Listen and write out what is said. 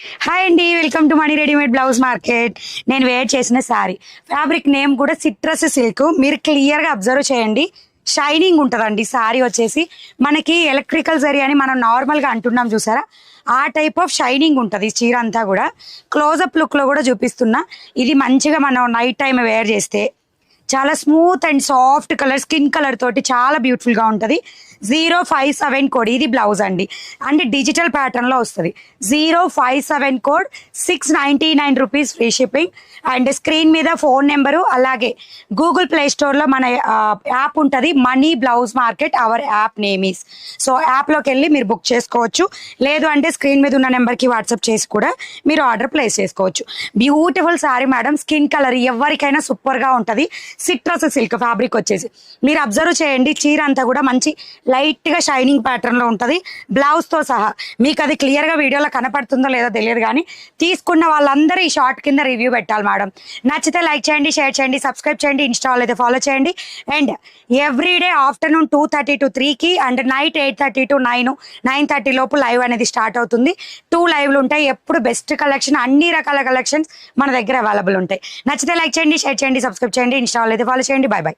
Hi అండి, welcome to money readymade blouse market. నేను wear చేసిన శారీ ఫ్యాబ్రిక్ నేమ్ కూడా సిట్రస్ సిల్క్. మీరు క్లియర్గా అబ్జర్వ్ చేయండి, షైనింగ్ ఉంటుందండి. శారీ వచ్చేసి మనకి ఎలక్ట్రికల్ జరీ అని మనం నార్మల్గా అంటున్నాం చూసారా, ఆ టైప్ ఆఫ్ షైనింగ్ ఉంటుంది చీర అంతా కూడా. క్లోజప్ లుక్లో కూడా చూపిస్తున్నా. ఇది మంచిగా మనం నైట్ టైం వేర్ చేస్తే చాలా smooth and soft colour, skin colour తోటి చాలా బ్యూటిఫుల్గా ఉంటుంది. 057 కోడ్, ఇది బ్లౌజ్ అండి. అంటే డిజిటల్ ప్యాటర్న్లో వస్తుంది. 057 code, 699 rupees free shipping. And screen మీద ఫోన్ నెంబరు, అలాగే గూగుల్ ప్లే స్టోర్లో మన యాప్ ఉంటుంది, money blouse market. Our app name is. So యాప్లోకి వెళ్ళి మీరు బుక్ చేసుకోవచ్చు. లేదు అంటే స్క్రీన్ మీద ఉన్న నెంబర్కి వాట్సాప్ చేసి కూడా మీరు ఆర్డర్ ప్లేస్ చేసుకోవచ్చు. Beautiful sari madam, skin colour ఎవరికైనా సూపర్గా ఉంటుంది. సిట్రస్ సిల్క్ ఫ్యాబ్రిక్ వచ్చేసి మీరు అబ్జర్వ్ చేయండి, చీర అంతా కూడా మంచి లైట్గా షైనింగ్ ప్యాటర్న్లో ఉంటుంది బ్లౌజ్తో సహా. మీకు అది క్లియర్గా వీడియోలో కనపడుతుందో లేదో తెలియదు, కానీ తీసుకున్న వాళ్ళందరూ ఈ షార్ట్ కింద రివ్యూ పెట్టాలి మేడం. నచ్చితే లైక్ చేయండి, షేర్ చేయండి, సబ్స్క్రైబ్ చేయండి, ఇన్స్టాల్ అయితే ఫాలో చేయండి. అండ్ ఎవ్రీడే ఆఫ్టర్నూన్ 2:30 to 3కి అండ్ నైట్ 8:30 to 9:30 లోపు లైవ్ అనేది స్టార్ట్ అవుతుంది. 2 లైవ్లు ఉంటాయి. ఎప్పుడు బెస్ట్ కలెక్షన్, అన్ని రకాల కలెక్షన్స్ మన దగ్గర అవైలబుల్ ఉంటాయి. నచ్చితే లైక్ చేయండి, షేర్ చేయండి, సబ్స్క్రైబ్ చేయండి, ఇన్స్టాల్ అయితే ఫాలో చేయండి. Bye bye.